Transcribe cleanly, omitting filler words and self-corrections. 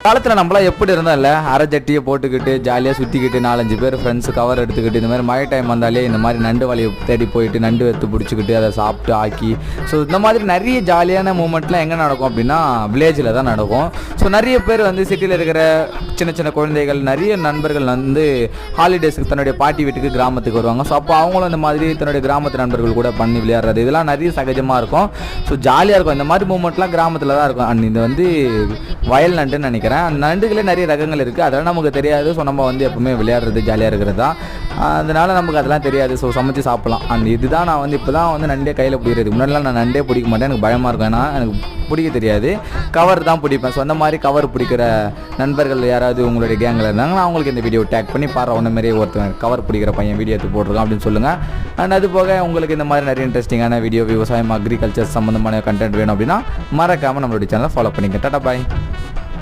காலத்தில் நம்மளாம் எப்படி இருந்தால் இல்லை அரை ஜட்டியை போட்டுக்கிட்டு ஜாலியாக சுற்றிக்கிட்டு 4-5 பேர் ஃப்ரெண்ட்ஸ் கவர் எடுத்துக்கிட்டு இந்த மாதிரி மழை டைம் வந்தாலே இந்த மாதிரி நண்டு வலையை தேடி போயிட்டு நண்டு எடுத்து பிடிச்சிக்கிட்டு அதை சாப்பிட்டு ஆக்கி ஸோ இந்த மாதிரி நிறைய ஜாலியான மூமெண்ட்லாம் எங்கே நடக்கும் அப்படின்னா வில்லேஜில் தான் நடக்கும். ஸோ நிறைய பேர் வந்து சிட்டியில் இருக்கிற சின்ன சின்ன குழந்தைகள் நிறைய நண்பர்கள் வந்து ஹாலிடேஸுக்கு தன்னுடைய பாட்டி வீட்டுக்கு கிராமத்துக்கு வருவாங்க. ஸோ அப்போ அவங்களும் இந்த மாதிரி தன்னுடைய கிராமத்து நண்பர்கள் கூட பண்ணி விளையாடுறது இதெல்லாம் நிறைய சகஜமாக இருக்கும். ஸோ ஜாலியாக இருக்கும். இந்த மாதிரி மூமெண்ட்லாம் கிராமத்தில் தான் இருக்கும். அண்ட் இது வந்து வயல் நண்டுன்னு நினைக்கிறேன். அந்த நண்டுகளே நிறைய ரகங்கள் இருக்குது, அதெல்லாம் நமக்கு தெரியாது. ஸோ நம்ம வந்து எப்பவுமே விளையாடுறது ஜாலியாக இருக்கிறது தான், அதனால் நமக்கு அதெல்லாம் தெரியாது. ஸோ சமைச்சு சாப்பிட்லாம். அண்ட் இதுதான் நான் வந்து இப்போ தான் வந்து நண்டே கையில் பிடிக்கிறது. முன்னாடிலாம் நான் நண்டே பிடிக்க மாட்டேன், எனக்கு பயமாக இருக்கும். ஏன்னா எனக்கு பிடிக்க தெரியாது, கவர் தான் பிடிப்பேன். ஸோ அந்த மாதிரி கவர் பிடிக்கிற நண்பர்கள் யாராவது உங்களுடைய கேங்கில் இருந்தாங்கன்னா அவங்களுக்கு இந்த வீடியோ டேக் பண்ணி பாரு ஒன்று மாதிரியே ஒருத்தன் கவர் பிடிக்கிற பையன் வீடியோ எடுத்து போட்டிருக்கான் அப்படின்னு சொல்லுங்கள். அண்ட் அது போக உங்களுக்கு இந்த மாதிரி நிறைய இன்ட்ரெஸ்டிங்கான வீடியோ விவசாயம் அக்ரிகல்ச்சர் சம்மந்தமான கண்டென்ட் வேணும் அப்படின்னா மறக்காமல் நம்மளுடைய சேனலை ஃபாலோ பண்ணிக்க. டாடா பாய்.